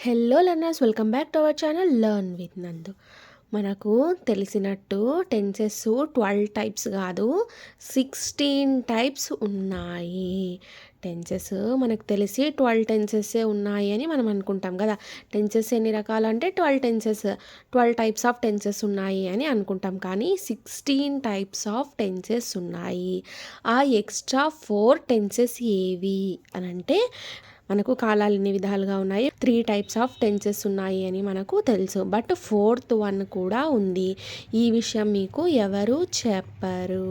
Hello learners, welcome back to our channel learn with నందు. మనకు తెలిసినట్టు టెన్సెస్ 12 టైప్స్ కాదు, 16 టైప్స్ ఉన్నాయి. టెన్సెస్ మనకు తెలిసి 12 టెన్సెస్సే ఉన్నాయి అని మనం అనుకుంటాం కదా. టెన్సెస్ ఎన్ని రకాలు అంటే 12 టైప్స్ ఆఫ్ టెన్సెస్ ఉన్నాయి అని అనుకుంటాం. కానీ 16 టైప్స్ ఆఫ్ టెన్సెస్ ఉన్నాయి. ఆ ఎక్స్ట్రా 4 టెన్సెస్ ఏవి అని అంటే, మనకు కాలాలు ఎన్ని విధాలుగా ఉన్నాయి, 3 టైప్స్ ఆఫ్ టెన్సెస్ ఉన్నాయి అని మనకు తెలుసు. బట్ 4th వన్ కూడా ఉంది. ఈ విషయం మీకు ఎవరు చెప్పరు.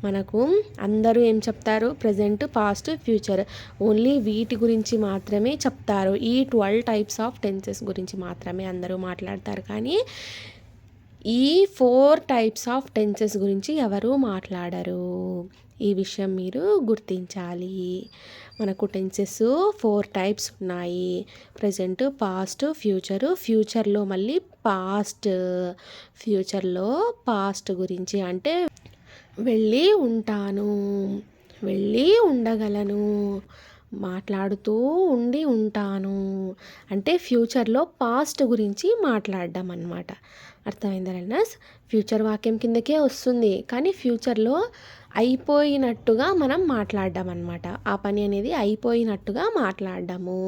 మనకు అందరూ ఏం చెప్తారు, ప్రజెంట్, పాస్ట్, ఫ్యూచర్, ఓన్లీ వీటి గురించి మాత్రమే చెప్తారు. ఈ 12 టైప్స్ ఆఫ్ టెన్సెస్ గురించి మాత్రమే అందరూ మాట్లాడతారు. కానీ ఈ 4 టైప్స్ ఆఫ్ టెన్సెస్ గురించి ఎవరు మాట్లాడరు. ఈ విషయం మీరు గుర్తించాలి. మనకు టెన్సెస్ 4 టైప్స్ ఉన్నాయి. ప్రజెంట్, పాస్ట్, ఫ్యూచర్లో మళ్ళీ ఫ్యూచర్లో పాస్ట్ గురించి అంటే వెళ్ళి ఉంటాను, వెళ్ళి ఉండగలను, మాట్లాడుతూ ఉంటాను అంటే ఫ్యూచర్లో పాస్ట్ గురించి మాట్లాడడం అన్నమాట. అర్థమైందా లర్నర్స్? ఫ్యూచర్ వాక్యం కిందకే వస్తుంది, కానీ ఫ్యూచర్లో అయిపోయినట్టుగా మనం మాట్లాడడం అన్నమాట. ఆ పని అనేది అయిపోయినట్టుగా మాట్లాడడము.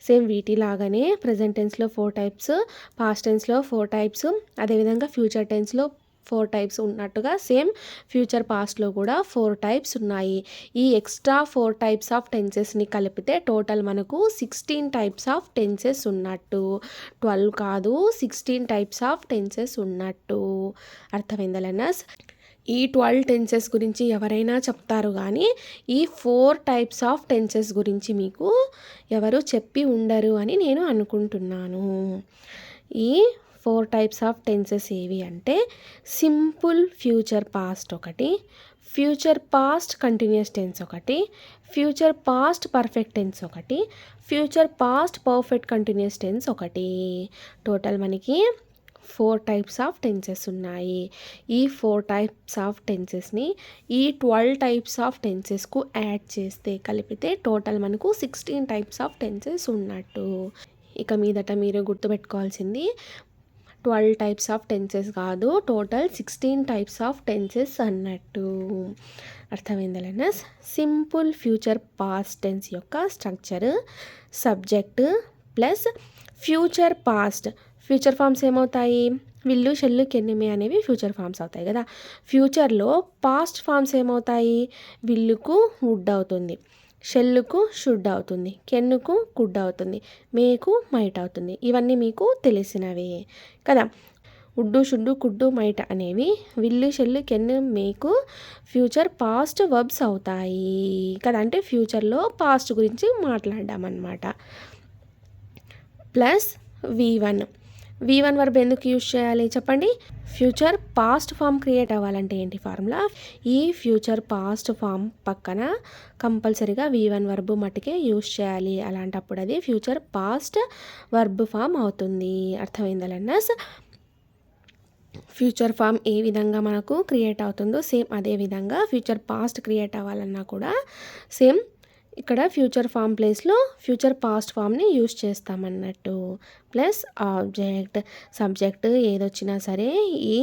సేమ్ వీటిలాగానే ప్రజెంట్ టెన్స్లో 4 టైప్స్, పాస్ట్ టెన్స్లో 4 టైప్స్, అదేవిధంగా ఫ్యూచర్ టెన్స్లో 4 టైప్స్ ఉన్నట్టుగా సేమ్ ఫ్యూచర్ పాస్ట్లో కూడా 4 టైప్స్ ఉన్నాయి. ఈ ఎక్స్ట్రా 4 టైప్స్ ఆఫ్ టెన్సెస్ని కలిపితే టోటల్ మనకు 16 టైప్స్ ఆఫ్ టెన్సెస్ ఉన్నట్టు. 12 కాదు, 16 టైప్స్ ఆఫ్ టెన్సెస్ ఉన్నట్టు. అర్థమైందా లర్నర్స్? ఈ 12 టెన్సెస్ గురించి ఎవరైనా చెప్తారు, కానీ ఈ 4 టైప్స్ ఆఫ్ టెన్సెస్ గురించి మీకు ఎవరు చెప్పి ఉండరు అని నేను అనుకుంటున్నాను. ఈ 4 టైప్స్ ఆఫ్ టెన్సెస్ ఏవి అంటే, సింపుల్ ఫ్యూచర్ పాస్ట్ ఒకటి, ఫ్యూచర్ పాస్ట్ కంటిన్యూస్ టెన్స్ ఒకటి, ఫ్యూచర్ పాస్ట్ పర్ఫెక్ట్ టెన్స్ ఒకటి, future past perfect continuous tense ఒకటి. టోటల్ మనకి 4 టైప్స్ ఆఫ్ టెన్సెస్ ఉన్నాయి. ఈ 4 టైప్స్ ఆఫ్ టెన్సెస్ని ఈ 12 టైప్స్ ఆఫ్ టెన్సెస్కు యాడ్ చేస్తే కలిపితే టోటల్ మనకు 16 టైప్స్ ఆఫ్ టెన్సెస్ ఉన్నట్టు. ఇక మీదట మీరు గుర్తుపెట్టుకోవాల్సింది 12 టైప్స్ ఆఫ్ టెన్సెస్ కాదు, టోటల్ 16 టైప్స్ ఆఫ్ టెన్సెస్ అన్నట్టు. అర్థమైందా learners? Simple future past tense యొక్క structure subject plus future past. Future forms ఏమవుతాయి, విల్లు, షెల్లు, కెన్నిమే అనేవి ఫ్యూచర్ ఫామ్స్ అవుతాయి కదా. ఫ్యూచర్లో పాస్ట్ ఫామ్స్ ఏమవుతాయి, విల్లుకు వుడ్ అవుతుంది, షెల్లుకు షుడ్ అవుతుంది, కెన్నుకు కుడ్ అవుతుంది, మేకు మైట్ అవుతుంది. ఇవన్నీ మీకు తెలిసినవే కదా. ఉడ్డు, షుడ్డు, కుడ్డు, మైట్ అనేవి విల్లు, షెల్లు, కెన్ను, మేకు ఫ్యూచర్ పాస్ట్ వర్బ్స్ అవుతాయి కదా. అంటే ఫ్యూచర్లో పాస్ట్ గురించి మాట్లాడడం అన్నమాట. ప్లస్ V1 వర్బ్ ఎందుకు యూజ్ చేయాలి చెప్పండి. ఫ్యూచర్ పాస్ట్ ఫామ్ క్రియేట్ అవ్వాలంటే ఏంటి ఫార్ములా, ఈ ఫ్యూచర్ పాస్ట్ ఫామ్ పక్కన కంపల్సరీగా V1 వర్బ్ మట్టుకే యూజ్ చేయాలి. అలాంటప్పుడు అది ఫ్యూచర్ పాస్ట్ వర్బ్ ఫామ్ అవుతుంది. అర్థమైందా లర్నర్స్? ఫ్యూచర్ ఫామ్ ఏ విధంగా మనకు క్రియేట్ అవుతుందో సేమ్ అదే విధంగా ఫ్యూచర్ పాస్ట్ క్రియేట్ అవ్వాలన్నా కూడా సేమ్ ఇక్కడ ఫ్యూచర్ ఫామ్ ప్లేస్లో ఫ్యూచర్ పాస్ట్ ఫామ్ని యూజ్ చేస్తామన్నట్టు. ప్లస్ ఆబ్జెక్ట్, సబ్జెక్ట్ ఏదొచ్చినా సరే ఈ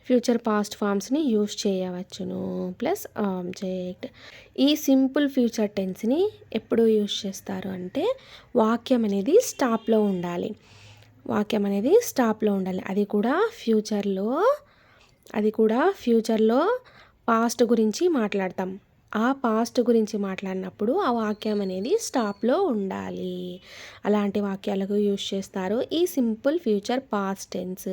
ఫ్యూచర్ పాస్ట్ ఫామ్స్ని యూజ్ చేయవచ్చును. Plus object. ఈ సింపుల్ ఫ్యూచర్ టెన్స్ని ఎప్పుడు యూజ్ చేస్తారు అంటే, వాక్యం అనేది స్టాప్లో ఉండాలి. అది కూడా ఫ్యూచర్లో పాస్ట్ గురించి మాట్లాడతాం. ఆ పాస్ట్ గురించి మాట్లాడినప్పుడు ఆ వాక్యం అనేది స్టాప్లో ఉండాలి. అలాంటి వాక్యాలకు యూజ్ చేస్తారు ఈ సింపుల్ ఫ్యూచర్ పాస్ట్ టెన్స్.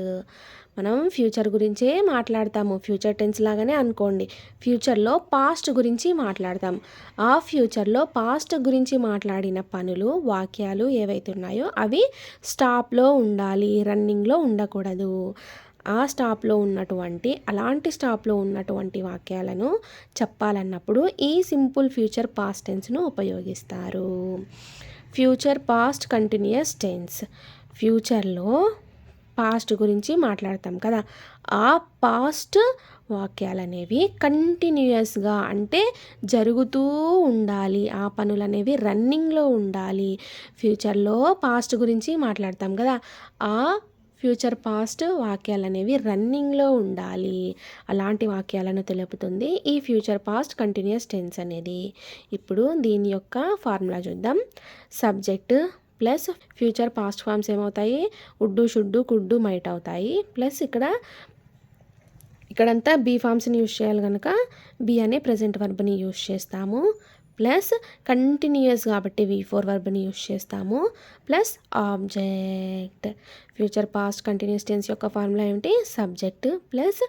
మనం ఫ్యూచర్ గురించే మాట్లాడతాము, ఫ్యూచర్ టెన్స్ లాగానే అనుకోండి. ఫ్యూచర్లో పాస్ట్ గురించి మాట్లాడతాం. ఆ ఫ్యూచర్లో పాస్ట్ గురించి మాట్లాడిన పనులు, వాక్యాలు ఏవైతే ఉన్నాయో అవి స్టాప్లో ఉండాలి, రన్నింగ్లో ఉండకూడదు. అలాంటి స్టాప్లో ఉన్నటువంటి వాక్యాలను చెప్పాలన్నప్పుడు ఈ సింపుల్ ఫ్యూచర్ పాస్ట్ టెన్స్ను ఉపయోగిస్తారు. Future past continuous tense. ఫ్యూచర్లో పాస్ట్ గురించి మాట్లాడతాం కదా, ఆ పాస్ట్ వాక్యాలు అనేవి కంటిన్యూయస్గా అంటే జరుగుతూ ఉండాలి, ఆ పనులు అనేవి రన్నింగ్లో ఉండాలి. ఫ్యూచర్లో పాస్ట్ గురించి మాట్లాడతాం కదా, ఆ ఫ్యూచర్ పాస్ట్ వాక్యాలు అనేవి రన్నింగ్లో ఉండాలి. అలాంటి వాక్యాలను తెలుపుతుంది ఈ ఫ్యూచర్ పాస్ట్ కంటిన్యూస్ టెన్స్ అనేది. ఇప్పుడు దీని యొక్క ఫార్ములా చూద్దాం. Subject plus future past forms ఏమవుతాయి, వుడ్, షుడ్, కుడ్, మైట్ అవుతాయి. ప్లస్ ఇక్కడంతా బీ ఫామ్స్ని యూజ్ చేయాలి కనుక బీ అనే ప్రజెంట్ వర్బ్ని యూజ్ చేస్తాము. ప్లస్ కంటిన్యూయస్ కాబట్టి V4 వర్బ్ని యూజ్ చేస్తాము. Plus object. Future past continuous tense యొక్క ఫార్ములా ఏమిటి, సబ్జెక్ట్ ప్లస్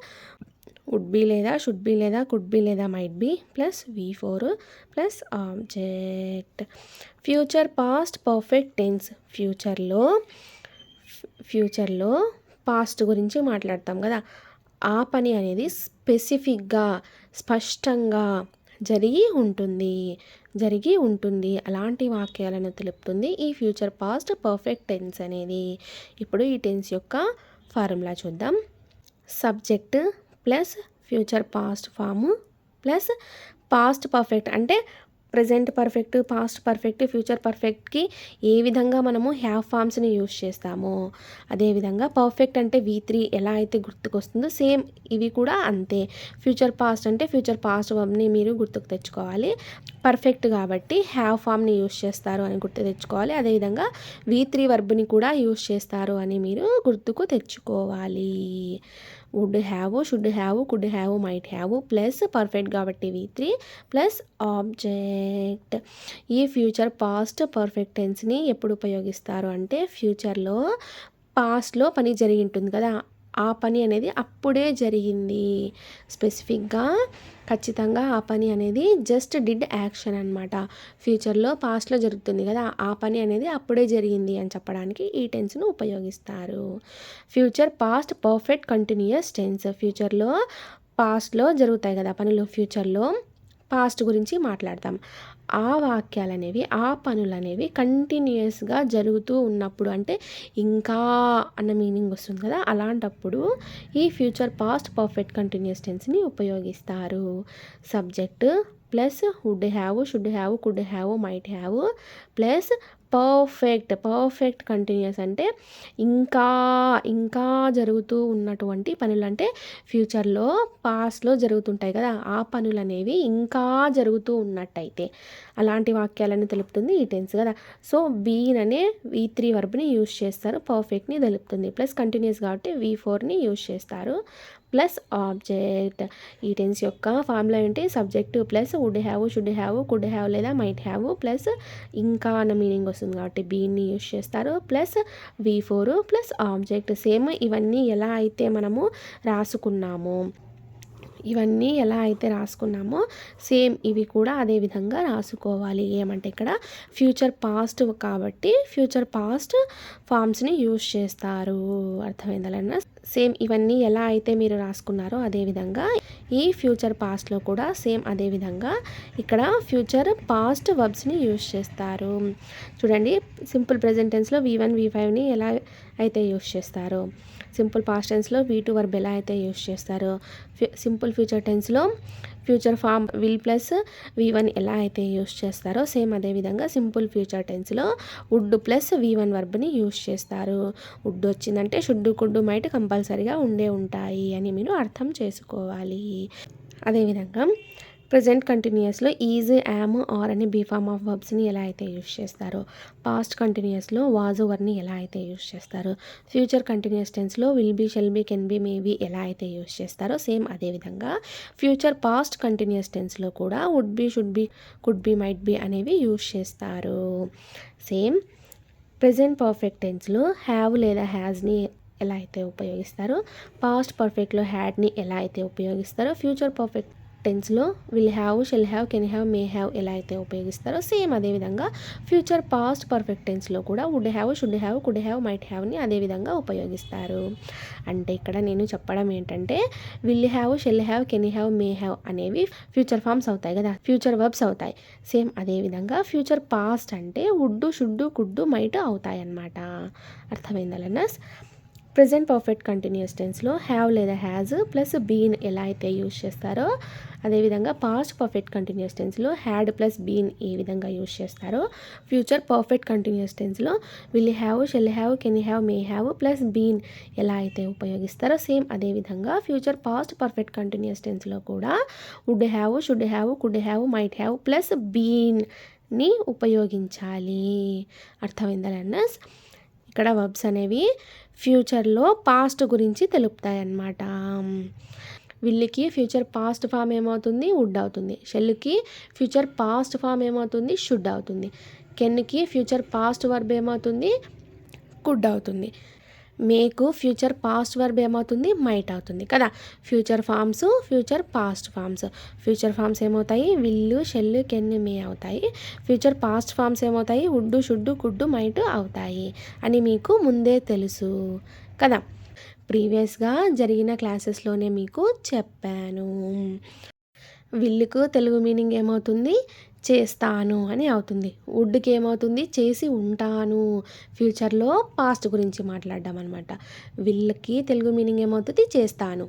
వుడ్ బి లేదా షుడ్ బి లేదా కుడ్ బి లేదా might be plus V4 plus object. Future past perfect tense. ఫ్యూచర్లో పాస్ట్ గురించి మాట్లాడతాం కదా, ఆ పని అనేది స్పెసిఫిక్గా స్పష్టంగా జరిగి ఉంటుంది అలాంటి వాక్యాలను తెలుపుతుంది ఈ ఫ్యూచర్ పాస్ట్ పర్ఫెక్ట్ టెన్స్ అనేది. ఇప్పుడు ఈ టెన్స్ యొక్క ఫార్ములా చూద్దాం. Subject plus future past form plus past perfect అంటే present perfect, past perfect, future పర్ఫెక్ట్కి ఏ విధంగా మనము హ్యావ్ ఫామ్స్ని యూజ్ చేస్తామో అదేవిధంగా పర్ఫెక్ట్ అంటే V3 ఎలా అయితే గుర్తుకొస్తుందో సేమ్ ఇవి కూడా అంతే. ఫ్యూచర్ పాస్ట్ అంటే ఫ్యూచర్ పాస్ట్ వర్బ్ని మీరు గుర్తుకు తెచ్చుకోవాలి. పర్ఫెక్ట్ కాబట్టి హ్యావ్ ఫామ్ని యూజ్ చేస్తారు అని గుర్తు తెచ్చుకోవాలి. అదేవిధంగా V3 వర్బ్ని కూడా యూజ్ చేస్తారు అని మీరు గుర్తుకు తెచ్చుకోవాలి. Would have, should have, could have, might have plus perfect కాబట్టి V3 ప్లస్ ఆబ్జెక్ట్. ఈ ఫ్యూచర్ పాస్ట్ పర్ఫెక్ట్ టెన్స్ని ఎప్పుడు ఉపయోగిస్తారు అంటే ఫ్యూచర్లో పాస్ట్లో పని జరిగి ఉంటుంది కదా, ఆ పని అనేది అప్పుడే జరిగింది. స్పెసిఫిక్గా ఖచ్చితంగా ఆ పని అనేది జస్ట్ డిడ్ యాక్షన్ అనమాట. ఫ్యూచర్లో పాస్ట్లో జరుగుతుంది కదా, ఆ పని అనేది అప్పుడే జరిగింది అని చెప్పడానికి ఈ టెన్స్ను ఉపయోగిస్తారు. Future past perfect continuous tense. ఫ్యూచర్లో పాస్ట్లో జరుగుతాయి కదా పనులు, ఫ్యూచర్లో పాస్ట్ గురించి మాట్లాడతాం. ఆ వాక్యాలు అనేవి, ఆ పనులు అనేవి కంటిన్యూయస్గా జరుగుతూ ఉన్నప్పుడు అంటే ఇంకా అన్న మీనింగ్ వస్తుంది కదా, అలాంటప్పుడు ఈ ఫ్యూచర్ పాస్ట్ పర్ఫెక్ట్ కంటిన్యూస్ టెన్స్ని ఉపయోగిస్తారు. Subject plus would have, should have, could have, might have plus perfect continuous అంటే ఇంకా జరుగుతూ ఉన్నటువంటి పనులు అంటే ఫ్యూచర్లో పాస్ట్లో జరుగుతుంటాయి కదా, ఆ పనులు అనేవి ఇంకా జరుగుతూ ఉన్నట్టయితే అలాంటి వాక్యాలను తెలుపుతుంది ఈ టెన్స్ కదా. సో బీన్ అనే V3 వర్బ్ని యూజ్ చేస్తారు, పర్ఫెక్ట్ని తెలుపుతుంది. ప్లస్ కంటిన్యూస్ కాబట్టి V4ని యూజ్ చేస్తారు ప్లస్ ఆబ్జెక్ట్. ఈ టెన్స్ యొక్క ఫార్ములా ఏంటి, subject plus would have, should have, could have లేదా మైట్ హ్యావ్ ప్లస్ ఇంకా అన్న మీనింగ్ వస్తుంది కాబట్టి బీని యూజ్ చేస్తారు plus V4 plus object. Same ఇవన్నీ ఎలా అయితే మనము రాసుకున్నామో సేమ్ ఇవి కూడా అదే విధంగా రాసుకోవాలి. ఏమంటే ఇక్కడ ఫ్యూచర్ పాస్ట్ కాబట్టి ఫ్యూచర్ పాస్ట్ ఫామ్స్ని యూజ్ చేస్తారు. అర్థమైందలన్నా, సేమ్ ఇవన్నీ ఎలా అయితే మీరు రాసుకున్నారో అదేవిధంగా ఈ ఫ్యూచర్ పాస్ట్లో కూడా సేమ్ అదేవిధంగా ఇక్కడ ఫ్యూచర్ పాస్ట్ వర్బ్స్ని యూజ్ చేస్తారు. చూడండి, సింపుల్ ప్రెజెంట్ టెన్స్లో V1 V5ని ఎలా అయితే యూజ్ చేస్తారో, సింపుల్ పాస్ట్ టెన్స్లో V2 వర్బ్ ఎలా అయితే యూజ్ చేస్తారో, సింపుల్ ఫ్యూచర్ టెన్స్లో future form will plus V1 ఎలా అయితే యూజ్ చేస్తారో సేమ్ అదేవిధంగా సింపుల్ ఫ్యూచర్ టెన్స్లో వుడ్ ప్లస్ V1 వర్బ్ని యూజ్ చేస్తారు. వుడ్ వచ్చిందంటే షుడ్, కుడ్, మైట్ కంపల్సరీగా ఉంటాయి అని మీరు అర్థం చేసుకోవాలి. అదేవిధంగా ప్రజెంట్ కంటిన్యూస్లో ఈజ్, యామ్, ఆర్ అని బీ ఫామ్ ఆఫ్ వర్బ్స్ని ఎలా అయితే యూజ్ చేస్తారో, పాస్ట్ కంటిన్యూస్లో వాజ్, వర్ని ఎలా అయితే యూజ్ చేస్తారో, ఫ్యూచర్ కంటిన్యూస్ టెన్స్లో will be, shall be, can be, may be ఎలా అయితే యూజ్ చేస్తారో సేమ్ అదేవిధంగా ఫ్యూచర్ పాస్ట్ కంటిన్యూస్ టెన్స్లో కూడా would be, should be, could be, might be అనేవి యూజ్ చేస్తారు. సేమ్ ప్రెజెంట్ పర్ఫెక్ట్ టెన్స్లో హ్యావ్ లేదా హ్యాజ్ని ఎలా అయితే ఉపయోగిస్తారో, పాస్ట్ పర్ఫెక్ట్లో హ్యాడ్ని ఎలా అయితే ఉపయోగిస్తారో, ఫ్యూచర్ పర్ఫెక్ట్ టెన్స్లో will have, shall have, can have, may have ఎలా అయితే ఉపయోగిస్తారో సేమ్ అదేవిధంగా ఫ్యూచర్ పాస్ట్ పర్ఫెక్ట్ టెన్స్లో కూడా would have, should have, could have, might హ్యావ్ని అదేవిధంగా ఉపయోగిస్తారు. అంటే ఇక్కడ నేను చెప్పడం ఏంటంటే will have, shall have, can have, may have అనేవి ఫ్యూచర్ ఫామ్స్ అవుతాయి కదా, ఫ్యూచర్ వర్బ్స్ అవుతాయి. సేమ్ అదేవిధంగా ఫ్యూచర్ పాస్ట్ అంటే వుడ్, షుడ్, కుడ్, మైట్ అవుతాయి అన్నమాట. అర్థమైందా లెర్నర్స్? ప్రెజెంట్ పర్ఫెక్ట్ కంటిన్యూస్ టెన్స్లో హ్యావ్ లేదా హ్యాజ్ ప్లస్ బీన్ ఎలా అయితే యూజ్ చేస్తారో అదేవిధంగా పాస్ట్ పర్ఫెక్ట్ కంటిన్యూస్ టెన్స్లో హ్యాడ్ ప్లస్ బీన్ ఏ విధంగా యూజ్ చేస్తారో ఫ్యూచర్ పర్ఫెక్ట్ కంటిన్యూస్ టెన్స్లో will have shall have can have may have plus been ఎలా అయితే ఉపయోగిస్తారో సేమ్ అదేవిధంగా ఫ్యూచర్ పాస్ట్ పర్ఫెక్ట్ కంటిన్యూస్ టెన్స్లో కూడా would have should have could have might have plus బీన్ని ఉపయోగించాలి. అర్థమైందా లెర్నర్స్? ఇక్కడ వర్బ్స్ అనేవి ఫ్యూచర్లో పాస్ట్ గురించి తెలుపుతాయి అన్నమాట. విల్లుకి ఫ్యూచర్ పాస్ట్ ఫామ్ ఏమవుతుంది? వుడ్ అవుతుంది. షెల్కి ఫ్యూచర్ పాస్ట్ ఫామ్ ఏమవుతుంది? షుడ్ అవుతుంది. కెన్కి ఫ్యూచర్ పాస్ట్ వర్బ్ ఏమవుతుంది? కుడ్ అవుతుంది. మేకు ఫ్యూచర్ పాస్ట్ వర్బ్ ఏమవుతుంది? మైట్ అవుతుంది కదా. Future forms future past forms. Future forms ఏమవుతాయి? విల్లు షెల్ కెన్ మే అవుతాయి. ఫ్యూచర్ పాస్ట్ ఫామ్స్ ఏమవుతాయి? వుడ్ షుడ్ కుడ్ మైట్ అవుతాయి అని మీకు ముందే తెలుసు కదా. ప్రీవియస్గా జరిగిన క్లాసెస్లోనే మీకు చెప్పాను. విల్లుకు తెలుగు మీనింగ్ ఏమవుతుంది? చేస్తాను అని అవుతుంది. వుడ్కి ఏమవుతుంది? చేసి ఉంటాను. ఫ్యూచర్లో పాస్ట్ గురించి మాట్లాడడం అనమాట. విల్లుకి తెలుగు మీనింగ్ ఏమవుతుంది? చేస్తాను.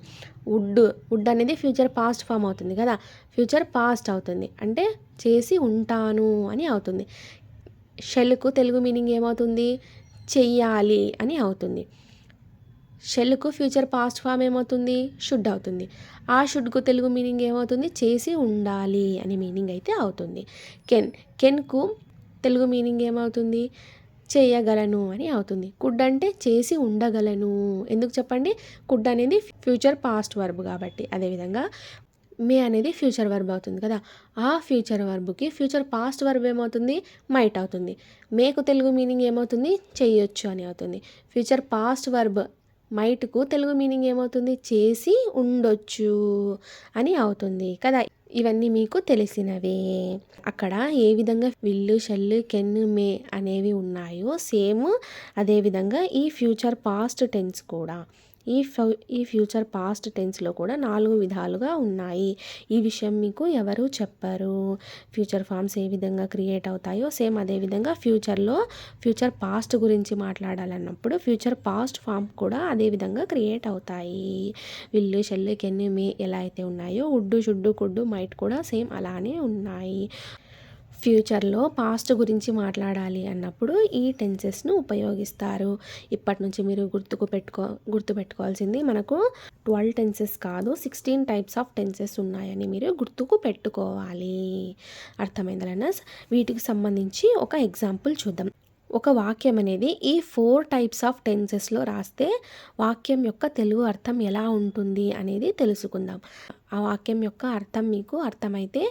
వుడ్ అనేది ఫ్యూచర్ పాస్ట్ ఫామ్ అవుతుంది కదా. ఫ్యూచర్ పాస్ట్ అవుతుంది అంటే చేసి ఉంటాను అని అవుతుంది. షెల్కు తెలుగు మీనింగ్ ఏమవుతుంది? చెయ్యాలి అని అవుతుంది. షెల్కు ఫ్యూచర్ పాస్ట్ ఫామ్ ఏమవుతుంది? షుడ్ అవుతుంది. ఆ షుడ్కు తెలుగు మీనింగ్ ఏమవుతుంది? చేసి ఉండాలి అని మీనింగ్ అయితే అవుతుంది. కెన్కు తెలుగు మీనింగ్ ఏమవుతుంది? చేయగలను అని అవుతుంది. కుడ్ అంటే చేసి ఉండగలను. ఎందుకు చెప్పండి? కుడ్ అనేది ఫ్యూచర్ పాస్ట్ వర్బ్ కాబట్టి. అదేవిధంగా మే అనేది ఫ్యూచర్ వర్బ్ అవుతుంది కదా. ఆ ఫ్యూచర్ వర్బ్కి ఫ్యూచర్ పాస్ట్ వర్బ్ ఏమవుతుంది? మైట్ అవుతుంది. మేకు తెలుగు మీనింగ్ ఏమవుతుంది? చెయ్యొచ్చు అని అవుతుంది. ఫ్యూచర్ పాస్ట్ వర్బ్ మైట్కు తెలుగు మీనింగ్ ఏమవుతుంది? చేసి ఉండొచ్చు అని అవుతుంది కదా. ఇవన్నీ మీకు తెలిసినవే. అక్కడ ఏ విధంగా విల్లు షెల్ కెన్ మే అనేవి ఉన్నాయో సేమ్ అదేవిధంగా ఈ ఫ్యూచర్ పాస్ట్ టెన్స్ కూడా ఈ ఫ్యూచర్ పాస్ట్ టెన్స్లో కూడా 4 విధాలుగా ఉన్నాయి. ఈ విషయం మీకు ఎవరు చెప్పారు? ఫ్యూచర్ ఫామ్స్ ఏ విధంగా క్రియేట్ అవుతాయో సేమ్ అదేవిధంగా ఫ్యూచర్ పాస్ట్ గురించి మాట్లాడాలన్నప్పుడు ఫ్యూచర్ పాస్ట్ ఫామ్ కూడా అదే విధంగా క్రియేట్ అవుతాయి. విల్లు షెల్ కెన్ మే ఎలా అయితే ఉన్నాయో వుడ్ షుడ్ కుడ్ మైట్ కూడా సేమ్ అలానే ఉన్నాయి. ఫ్యూచర్లో పాస్ట్ గురించి మాట్లాడాలి అన్నప్పుడు ఈ టెన్సెస్ను ఉపయోగిస్తారు. ఇప్పటి నుంచి మీరు గుర్తుపెట్టుకోవాల్సింది మనకు 12 టెన్సెస్ కాదు 16 టైప్స్ ఆఫ్ టెన్సెస్ ఉన్నాయని మీరు గుర్తుకు పెట్టుకోవాలి. అర్థమైందా లెర్నర్స్? వీటికి సంబంధించి ఒక ఎగ్జాంపుల్ చూద్దాం. ఒక వాక్యం అనేది ఈ 4 టైప్స్ ఆఫ్ టెన్సెస్లో రాస్తే వాక్యం యొక్క తెలుగు అర్థం ఎలా ఉంటుంది అనేది తెలుసుకుందాం. ఆ వాక్యం యొక్క అర్థం మీకు అర్థమైతే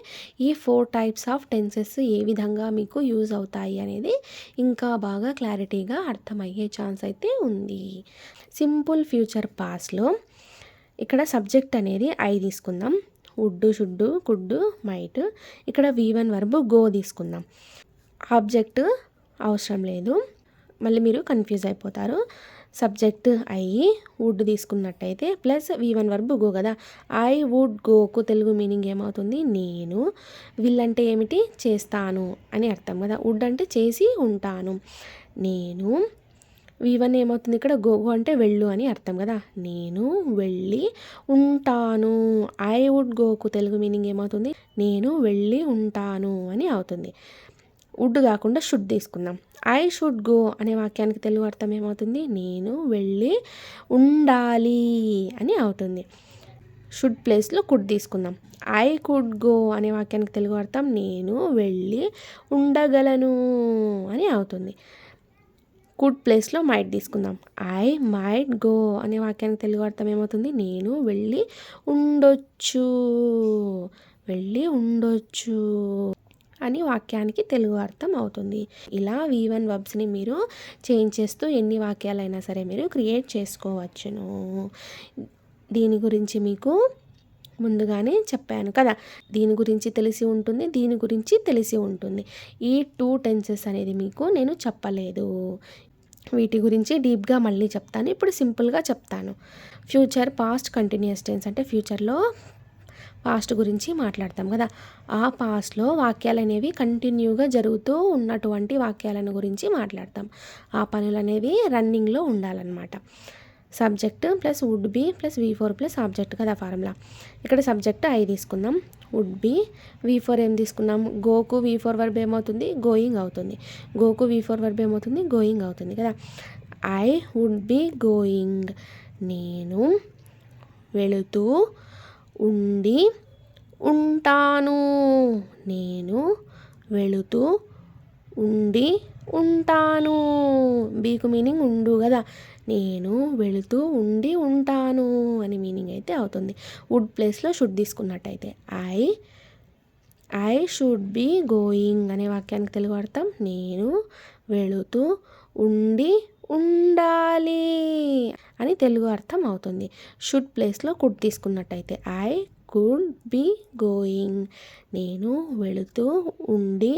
ఈ 4 టైప్స్ ఆఫ్ టెన్సెస్ ఏ విధంగా మీకు యూజ్ అవుతాయి అనేది ఇంకా బాగా క్లారిటీగా అర్థమయ్యే ఛాన్స్ అయితే ఉంది. సింపుల్ ఫ్యూచర్ పాస్ట్లో ఇక్కడ సబ్జెక్ట్ అనేది ఐ తీసుకుందాం. Would should could might. ఇక్కడ V1 వర్బ్ గో తీసుకుందాం. ఆబ్జెక్ట్ అవసరం లేదు, మళ్ళీ మీరు కన్ఫ్యూజ్ అయిపోతారు. సబ్జెక్ట్ ఐ వుడ్ తీసుకున్నట్టయితే ప్లస్ V1 వర్బ్ గో కదా. ఐ వుడ్ గోకు తెలుగు మీనింగ్ ఏమవుతుంది? నేను. విల్ అంటే ఏమిటి? చేస్తాను అని అర్థం కదా. వుడ్ అంటే చేసి ఉంటాను. నేను. V1 ఏమవుతుంది ఇక్కడ? గో అంటే వెళ్ళు అని అర్థం కదా. నేను వెళ్ళి ఉంటాను. ఐ వుడ్ గోకు తెలుగు మీనింగ్ ఏమవుతుంది? నేను వెళ్ళి ఉంటాను అని అవుతుంది. వుడ్ కాకుండా షుడ్ తీసుకుందాం. ఐ షుడ్ గో అనే వాక్యానికి తెలుగు అర్థం ఏమవుతుంది? నేను వెళ్ళి ఉండాలి అని అవుతుంది. షుడ్ ప్లేస్లో కుడ్ తీసుకుందాం. ఐ కుడ్ గో అనే వాక్యానికి తెలుగు అర్థం నేను వెళ్ళి ఉండగలను అని అవుతుంది. కుడ్ ప్లేస్లో మైట్ తీసుకుందాం. ఐ మైట్ గో అనే వాక్యానికి తెలుగు అర్థం ఏమవుతుంది? నేను వెళ్ళి ఉండొచ్చు అని వాక్యానికి తెలుగు అర్థం అవుతుంది. ఇలా V1 వర్బ్స్ని మీరు చేంజ్ చేస్తూ ఎన్ని వాక్యాలైనా సరే మీరు క్రియేట్ చేసుకోవచ్చును. దీని గురించి మీకు ముందుగానే చెప్పాను కదా. దీని గురించి తెలిసి ఉంటుంది, దీని గురించి తెలిసి ఉంటుంది. ఈ 2 టెన్సెస్ అనేది మీకు నేను చెప్పలేదు. వీటి గురించి డీప్గా మళ్ళీ చెప్తాను. ఇప్పుడు సింపుల్గా చెప్తాను. ఫ్యూచర్ పాస్ట్ కంటిన్యూస్ టెన్స్ అంటే ఫ్యూచర్లో పాస్ట్ గురించి మాట్లాడతాం కదా. ఆ పాస్ట్లో వాక్యాలు అనేవి కంటిన్యూగా జరుగుతూ ఉన్నటువంటి వాక్యాలను గురించి మాట్లాడతాం. ఆ పనులు అనేవి రన్నింగ్లో ఉండాలన్నమాట. Subject plus would be plus V4 plus object కదా ఫార్ములా. ఇక్కడ సబ్జెక్ట్ ఐ తీసుకుందాం, వుడ్ బి, V4 ఏం తీసుకున్నాం, గోకు V4 వర్బ్ ఏమవుతుంది, గోయింగ్ అవుతుంది. గోకు V4 వర్బ్ ఏమవుతుంది, గోయింగ్ అవుతుంది కదా. ఐ వుడ్ బి గోయింగ్, నేను వెళుతూ ఉండి ఉంటాను. నేను వెళుతూ ఉండి ఉంటాను. బీకు మీనింగ్ ఉండు కదా. నేను వెళుతూ ఉండి ఉంటాను అని మీనింగ్ అయితే అవుతుంది. వుడ్ ప్లేస్లో షుడ్ తీసుకున్నట్టయితే ఐ షుడ్ బి గోయింగ్ అనే వాక్యానికి తెలుగు అర్థం నేను వెళుతూ ఉండి ఉండాలి అని తెలుగు అర్థం అవుతుంది. షుడ్ ప్లేస్లో కుడ్ తీసుకున్నట్టయితే ఐ కుడ్ బి గోయింగ్, నేను వెళుతూ ఉండి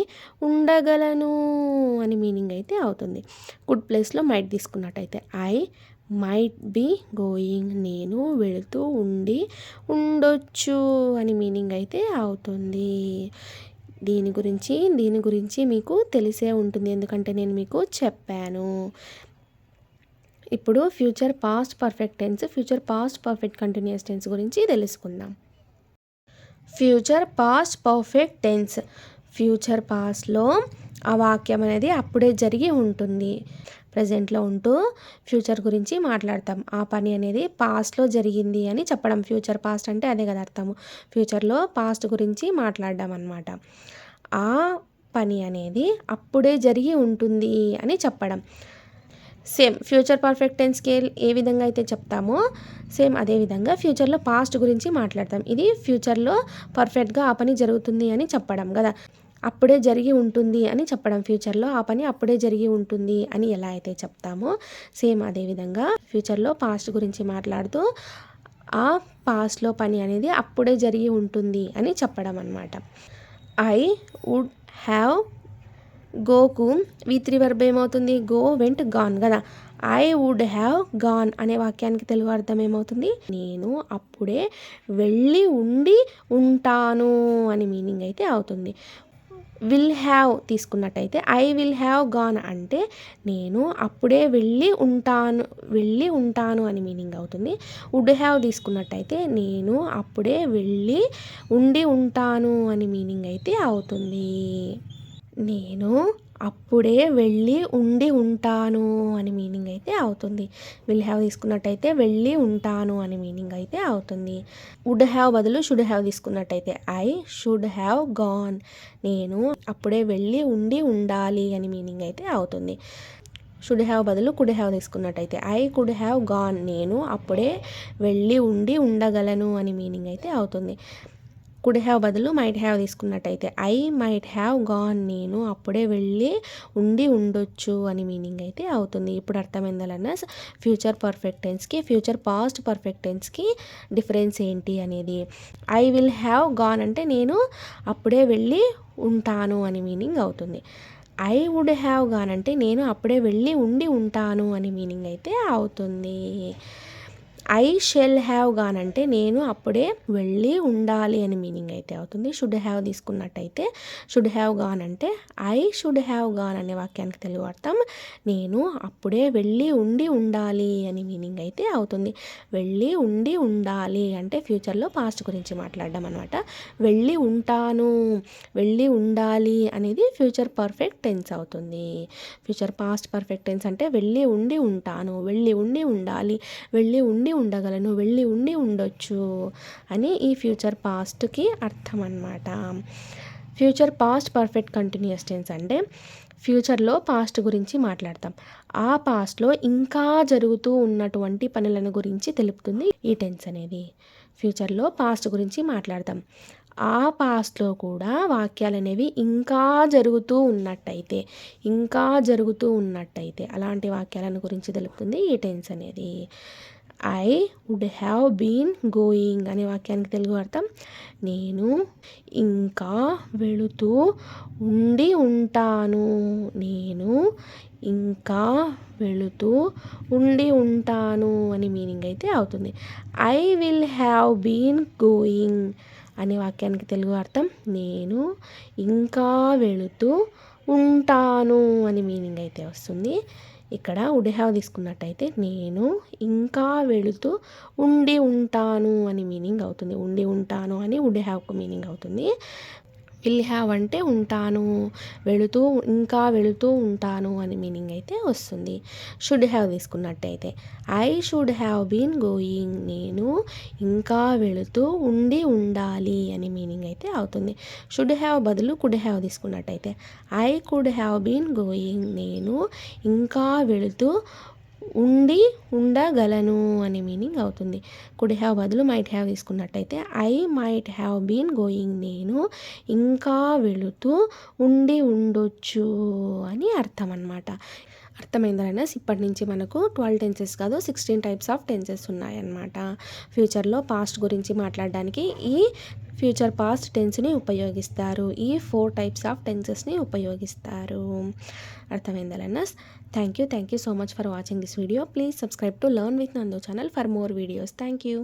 ఉండగలను అని మీనింగ్ అయితే అవుతుంది. కుడ్ ప్లేస్లో మైట్ తీసుకున్నట్టయితే ఐ మైట్ బి గోయింగ్, నేను వెళుతూ ఉండి ఉండొచ్చు అని మీనింగ్ అయితే అవుతుంది. దీని గురించి మీకు తెలిసే ఉంటుంది, ఎందుకంటే నేను మీకు చెప్పాను. ఇప్పుడు future past perfect tense, future past perfect continuous tense గురించి తెలుసుకుందాం. Future past perfect tense, future పాస్ట్లో ఆ వాక్యం అనేది అప్పుడే జరిగి ఉంటుంది. ప్రజెంట్లో ఉంటూ ఫ్యూచర్ గురించి మాట్లాడతాం. ఆ పని అనేది పాస్ట్లో జరిగింది అని చెప్పడం. ఫ్యూచర్ పాస్ట్ అంటే అదే కదా అర్థము. ఫ్యూచర్లో పాస్ట్ గురించి మాట్లాడడం అన్నమాట. ఆ పని అనేది అప్పుడే జరిగి ఉంటుంది అని చెప్పడం. సేమ్ ఫ్యూచర్ పర్ఫెక్ట్ టెన్స్కి ఏ విధంగా అయితే చెప్తామో సేమ్ అదే విధంగా ఫ్యూచర్లో పాస్ట్ గురించి మాట్లాడతాం. ఇది ఫ్యూచర్లో పర్ఫెక్ట్గా ఆ పని జరుగుతుంది అని చెప్పడం కదా. అప్పుడే జరిగి ఉంటుంది అని చెప్పడం. ఫ్యూచర్లో ఆ పని అప్పుడే జరిగి ఉంటుంది అని ఎలా అయితే చెప్తామో సేమ్ అదేవిధంగా ఫ్యూచర్లో పాస్ట్ గురించి మాట్లాడుతూ ఆ పాస్ట్లో పని అనేది అప్పుడే జరిగి ఉంటుంది అని చెప్పడం అన్నమాట. ఐ వుడ్ హ్యావ్, గోకు V3 వర్బ్ ఏమవుతుంది, గో వెంట్ గాన్ కదా. ఐ వుడ్ హ్యావ్ గాన్ అనే వాక్యానికి తెలుగు అర్థం ఏమవుతుంది, నేను అప్పుడే వెళ్ళి ఉండి ఉంటాను అని మీనింగ్ అయితే అవుతుంది. విల్ హ్యావ్ తీసుకున్నట్టయితే ఐ విల్ హ్యావ్ గాన్ అంటే నేను అప్పుడే వెళ్ళి ఉంటాను అని మీనింగ్ అవుతుంది. వుడ్ హ్యావ్ తీసుకున్నట్టయితే నేను అప్పుడే వెళ్ళి ఉండి ఉంటాను అని మీనింగ్ అయితే అవుతుంది. నేను అప్పుడే వెళ్ళి ఉండి ఉంటాను అని మీనింగ్ అయితే అవుతుంది. విల్ హ్యావ్ తీసుకున్నట్టయితే వెళ్ళి ఉంటాను అని మీనింగ్ అయితే అవుతుంది. వుడ్ హ్యావ్ బదులు షుడ్ హ్యావ్ తీసుకున్నట్టయితే ఐ షుడ్ హ్యావ్ గాన్, నేను అప్పుడే వెళ్ళి ఉండి ఉండాలి అని మీనింగ్ అయితే అవుతుంది. షుడ్ హ్యావ్ బదులు కుడ్ హ్యావ్ తీసుకున్నట్టయితే ఐ కుడ్ హ్యావ్ గాన్, నేను అప్పుడే వెళ్ళి ఉండి ఉండగలను అని మీనింగ్ అయితే అవుతుంది. కుడ్ హ్యావ్ బదులు మైట్ హ్యావ్ తీసుకున్నట్టయితే ఐ మైట్ హ్యావ్ గాన్, నేను అప్పుడే వెళ్ళి ఉండి ఉండొచ్చు అని మీనింగ్ అయితే అవుతుంది. ఇప్పుడు అర్థమైందలన్నా ఫ్యూచర్ పర్ఫెక్ట్ టెన్స్కి ఫ్యూచర్ పాస్ట్ పర్ఫెక్ట్ టెన్స్కి డిఫరెన్స్ ఏంటి అనేది. ఐ విల్ హ్యావ్ గాన్ అంటే నేను అప్పుడే వెళ్ళి ఉంటాను అని మీనింగ్ అవుతుంది. ఐ వుడ్ హ్యావ్ గాన్ అంటే నేను అప్పుడే వెళ్ళి ఉండి ఉంటాను అని మీనింగ్ అయితే అవుతుంది. ఐ షెల్ హ్యావ్ గాన్ అంటే నేను అప్పుడే వెళ్ళి ఉండాలి అని మీనింగ్ అయితే అవుతుంది. షుడ్ హ్యావ్ తీసుకున్నట్టయితే షుడ్ హ్యావ్ గాన్ అంటే ఐ షుడ్ హ్యావ్ గాన్ అనే వాక్యానికి తెలుగు అర్థం నేను అప్పుడే వెళ్ళి ఉండి ఉండాలి అని మీనింగ్ అయితే అవుతుంది. వెళ్ళి ఉండి ఉండాలి అంటే ఫ్యూచర్లో పాస్ట్ గురించి మాట్లాడడం అనమాట. వెళ్ళి ఉంటాను, వెళ్ళి ఉండాలి అనేది ఫ్యూచర్ పర్ఫెక్ట్ టెన్స్ అవుతుంది. ఫ్యూచర్ పాస్ట్ పర్ఫెక్ట్ టెన్స్ అంటే వెళ్ళి ఉండి ఉంటాను, వెళ్ళి ఉండి ఉండాలి, వెళ్ళి ఉండి ఉండగలను, వెళ్ళి ఉండి ఉండొచ్చు అని ఈ ఫ్యూచర్ పాస్ట్కి అర్థం అన్నమాట. Future past perfect continuous tense అంటే ఫ్యూచర్లో పాస్ట్ గురించి మాట్లాడతాం. ఆ పాస్ట్లో ఇంకా జరుగుతూ ఉన్నటువంటి పనులను గురించి తెలుపుతుంది ఈ టెన్స్ అనేది. ఫ్యూచర్లో పాస్ట్ గురించి మాట్లాడతాం. ఆ పాస్ట్లో కూడా వాక్యాలు అనేవి ఇంకా జరుగుతూ ఉన్నట్టయితే అలాంటి వాక్యాలను గురించి తెలుపుతుంది ఈ టెన్స్ అనేది. I would have been going అనే వాక్యానికి తెలుగు అర్థం నేను ఇంకా వెళుతూ ఉండి ఉంటాను, నేను ఇంకా వెళుతూ ఉండి ఉంటాను అని మీనింగ్ అయితే అవుతుంది. I will have been going అనే వాక్యానికి తెలుగు అర్థం నేను ఇంకా వెళుతూ ఉంటాను అని మీనింగ్ అయితే వస్తుంది. ఇక్కడ వుడ్ హ్యావ్ తీసుకున్నట్టయితే నేను ఇంకా వెళుతూ ఉండి ఉంటాను అని మీనింగ్ అవుతుంది. ఉండి ఉంటాను అని వుడ్ హ్యావ్కు మీనింగ్ అవుతుంది. విల్ హ్యావ్ అంటే ఉంటాను, ఇంకా వెళుతూ ఉంటాను అని మీనింగ్ అయితే వస్తుంది. షుడ్ హ్యావ్ తీసుకున్నట్టయితే I should have been going, నేను ఇంకా వెళుతూ ఉండాలి అని మీనింగ్ అయితే అవుతుంది. షుడ్ హ్యావ్ బదులు కుడ్ హ్యావ్ తీసుకున్నట్టయితే I could have been going, నేను ఇంకా వెళుతూ ఉండగలను అని మీనింగ్ అవుతుంది. కుడ్ హ్యావ్ బదులు మైట్ హ్యావ్ తీసుకున్నట్టయితే I might have been going, నేను ఇంకా వెళుతూ ఉండొచ్చు అని అర్థం అన్నమాట. అర్థమైందా? ఇప్పటి నుంచి మనకు 12 టెన్సెస్ కాదు 16 టైప్స్ ఆఫ్ టెన్సెస్ ఉన్నాయన్నమాట. ఫ్యూచర్లో పాస్ట్ గురించి మాట్లాడడానికి ఈ ఫ్యూచర్ పాస్ట్ టెన్స్ని ఉపయోగిస్తారు. ఈ 4 టైప్స్ ఆఫ్ టెన్సెస్ని ఉపయోగిస్తారు. అర్థమైందా? Thank you so much for watching this video. Please subscribe to learn with Nandu channel for more videos. Thank you.